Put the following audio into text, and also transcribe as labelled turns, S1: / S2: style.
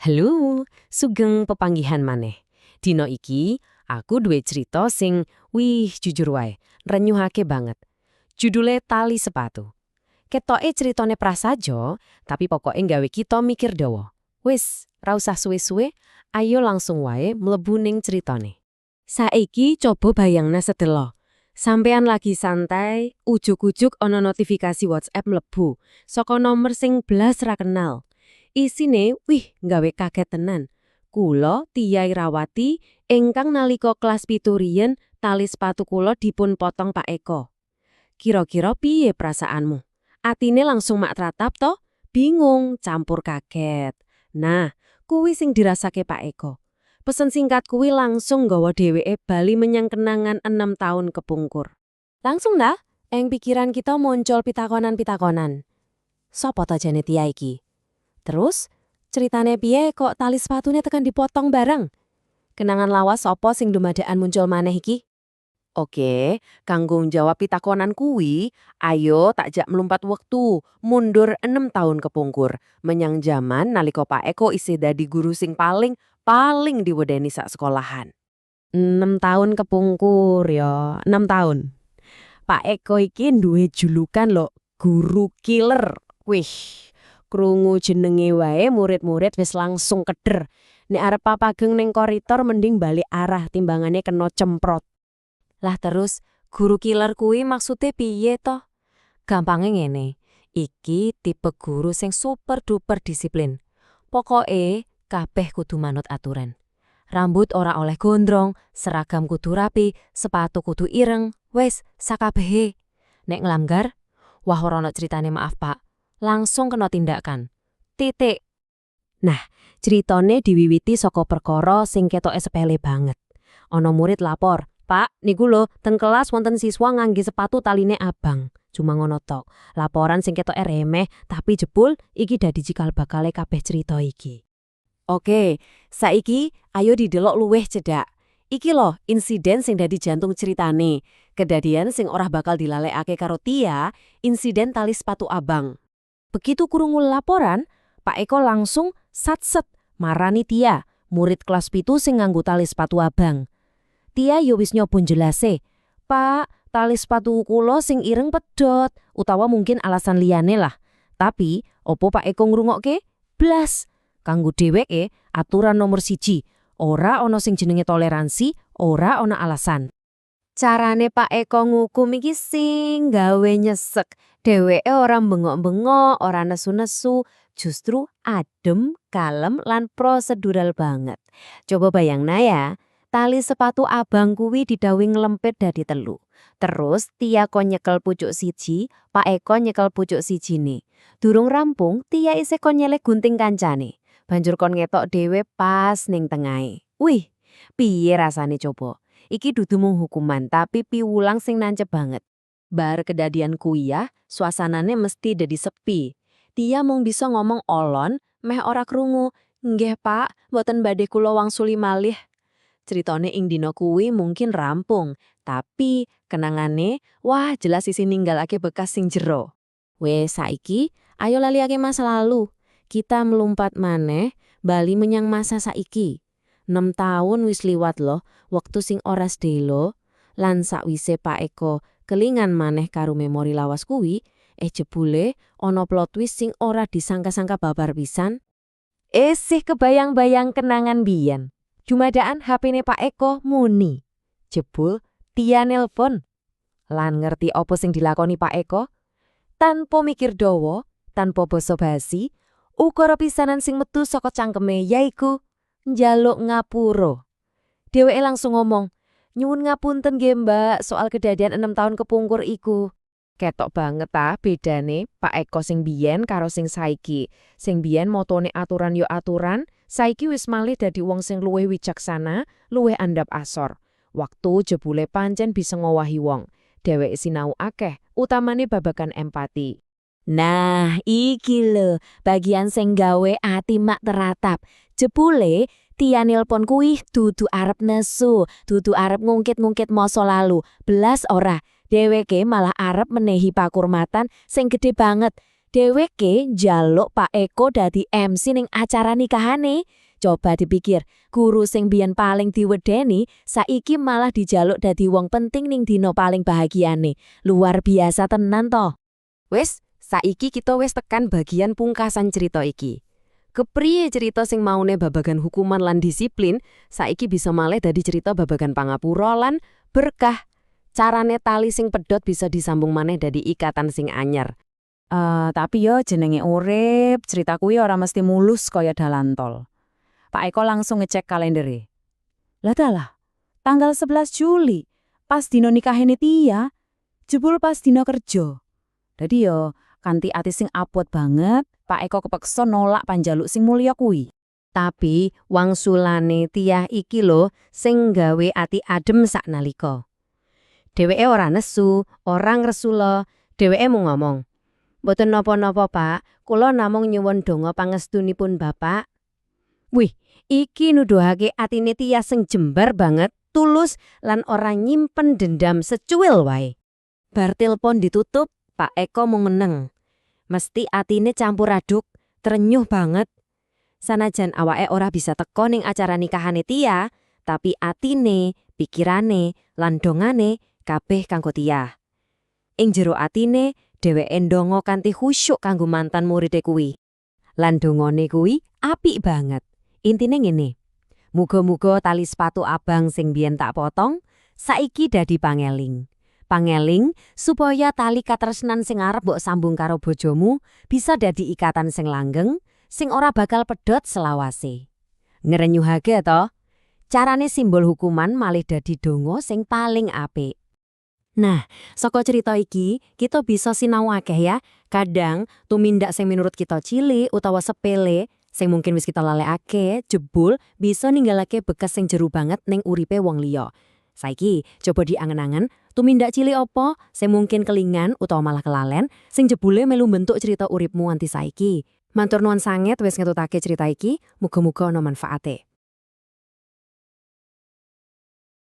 S1: Halo, sugeng pepanggihan maneh. Dino iki aku duwe cerita sing jujur wae, renyuhake banget. Judule Tali Sepatu. Ketoke ceritane prasaja, tapi pokoke nggawe kita mikir dawa. Wis, ra usah suwe-suwe, ayo langsung wae mlebu ning ceritane. Saiki coba bayangna sedelo. Sampean lagi santai, ujug-ujug ana notifikasi WhatsApp mlebu saka nomor sing blas ra kenal. Isine, nggawe kaget tenan. Kula Tia Irawati ingkang nalika kelas 7 riyen tali sepatu kula dipun potong Pak Eko. Kira-kira piye perasaanmu? Atine langsung mak tratap to? Bingung, campur kaget. Nah, kuwi sing dirasake Pak Eko. Pesen singkat kuwi langsung nggawa dheweke bali menyang kenangan 6 tahun kepungkur. Langsung dah, ing pikiran kita muncul pitakonan-pitakonan. Sopo ta jane Tia iki? Terus, ceritane piye kok tali sepatune tekan dipotong bareng? Kenangan lawas apa sing dumadaan muncul maneh iki? Oke, kanggo njawab pitakonan kuwi, ayo takjak melumpat wektu, mundur 6 tahun kepungkur, menyang jaman nalika Pak Eko isih dadi guru sing paling diwedeni sak sekolahan. 6 tahun kepungkur ya, 6 tahun. Pak Eko iki duwe julukan lho, guru killer. Wih, krungu jenenge wae murid-murid wis langsung keder. Nek arep papageng ning koridor mending balik arah timbangane kena cemprot. Lah terus, guru killer kuwi maksude piye toh? Gampange ngene, iki tipe guru sing super duper disiplin. Pokoke kabeh kudu manut aturan. Rambut ora oleh gondrong, seragam kudu rapi, sepatu kudu ireng, wis sakabehe. Nek nglanggar, wah ora ono critane maaf Pak. Langsung kena tindakan. Titik. Nah, ceritane diwiwiti saka perkara sing ketoke sepele banget. Ana murid lapor, "Pak, niku lho, teng kelas wonten siswa ngangge sepatu taline abang." Cuma ngono tok. Laporan sing ketoke remeh, tapi jebul iki dadi cikal bakale kabeh cerita iki. Oke, saiki ayo didelok luwih cedhak. Iki lho insiden sing dadi jantung ceritane. Kedadian sing ora bakal dilalekake karo Tia, insiden tali sepatu abang. Begitu krungu laporan, Pak Eko langsung satset marani Tia, murid kelas 7 sing nganggo tali sepatu abang. Tia yo wis nyoba jelase, "Pak, tali sepatu kula sing ireng pedot," utawa mungkin alasan liyane lah. Tapi, opo Pak Eko ngrungokke? Blas. Kanggo dheweke aturan nomor 1, ora ana sing jenenge toleransi, ora ana alasan. Carane Pak Eko ngukum iki sing gawe nyesek. Dheweke ora bengok-bengok, ora nesu-nesu, justru adem, kalem lan prosedural banget. Coba bayangna ya, tali sepatu abang kuwi didhawuhi nglempit dadi 3. Terus Tia kon nyekel pucuk 1, Pak Eko nyekel pucuk 1. Durung rampung, Tia isih kon nyelek gunting kancane. Banjur kon ngetok dhewe pas ning tengahe. Wih, piye rasane coba? Iki dudu mung hukuman tapi piwulang sing nancep banget. Bar kedadian kuliah, suasanane mesti dadi sepi. Tia mung bisa ngomong olon, meh ora krungu. "Nggih Pak, mboten badhe kula wangsuli malih." Ceritane ing dina kuwi mungkin rampung, tapi kenangane wah jelas isi ninggalake bekas sing jero. Wes saiki, ayo laliake masa lalu. Kita melumpat maneh, bali menyang masa saiki. 6 tahun wis liwat loh, wektu sing ora sedelo, lan sakwise Pak Eko kelingan maneh karo memori lawas kuwi, jebule ana plot twist sing ora disangka-sangka babar pisan. Isih kebayang-bayang kenangan biyen. Jumadaan HP-ne Pak Eko muni. Jebul Tia nelpon. Lan ngerti apa sing dilakoni Pak Eko? Tanpa mikir dawa, tanpa basa-basi, ukara pisanan sing metu saka cangkeme yaiku njaluk ngapura. Dheweke langsung ngomong, "Nyuwun ngapunten nggih Mbak soal kedadian 6 tahun kepungkur iku." Ketok banget bedane Pak Eko sing biyen karo sing saiki. Sing biyen motone aturan yo aturan, saiki wis malih dadi wong sing luwih wicaksana, luwih andhap asor. Waktu jebule pancen bisa ngowahi wong. Dheweke sinau akeh, utamane babagan empati. Nah, iki lho bagian sing gawe ati mak teratap. Jebule Tia nelpon kuwi dudu arep nesu, dudu arep ngungkit-ngungkit masa lalu. Belas ora, dheweke malah arep menehi pakurmatan sing gede banget.
S2: Dheweke njaluk Pak Eko dadi MC ning acara nikahane. Coba dipikir, guru sing biyen paling diwedeni saiki malah dijaluk dadi wong penting ning dina paling bahagiane. Luar biasa tenan toh.
S1: Wes, saiki kita wis tekan bagian pungkasan cerita iki. Kepriye cerita sing maune babagan hukuman lan disiplin, saiki bisa malih dadi cerita babagan pangapura lan berkah. Carane tali sing pedhot bisa disambung maneh dadi ikatan sing anyar.
S2: Tapi yo jenenge urip, cerita kuwi ora mesti mulus kaya dalan tol. Pak Eko langsung ngecek kalendere. Lah dalah, tanggal 11 Juli, pas dino nikahane Tia, jebul pas dino kerja. Dadi yo kanthi ati sing abot banget, Pak Eko kepeksa nolak panjaluk sing mulya kuwi.
S1: Tapi wangsulane Tiah iki lho sing gawe ati adem saknalika. Dheweke ora nesu, ora ngresula, dheweke mung ngomong, "Mboten napa-napa, Pak. Kula namung nyuwun donga pangestunipun Bapak." Wih, iki nuduhake atine Tiah sing jembar banget, tulus lan ora nyimpen dendam secuil wae. Bar telepon ditutup, Pak Eko mung meneng. Mesti atine campur aduk, trenyuh banget. Sanajan awake ora bisa teko ning acara nikahane Tia, tapi atine, pikirane, lan dongane kabeh kanggo Tia. Ing jero atine, dheweke ndonga kanthi khusyuk kanggo mantan muride kuwi. Lan dongane kuwi apik banget. Intine ngene. Muga-muga tali sepatu abang sing biyen tak potong, saiki dadi pangeling. Pangeling supaya tali katresnan sing arep mbok sambung karo bojomu bisa dadi ikatan sing langgeng, sing ora bakal pedhot selawase. Ngrenyuhake to? Carane simbol hukuman malih dadi donga sing paling apik. Nah, saka cerita iki kita bisa sinau akeh ya. Kadang tumindak sing menurut kita cilik utawa sepele, sing mungkin wis kita lalekake, jebul bisa ninggalake bekas sing jero banget ning uripe wong liya. Saiki coba diangen-angen, tumindak cilik apa sing mungkin kelingan utawa malah kelalen, sing jebule melu bentuk cerita uripmu nganti saiki. Matur nuwun sanget wis ngetutake cerita iki, muga-muga ana manfaate.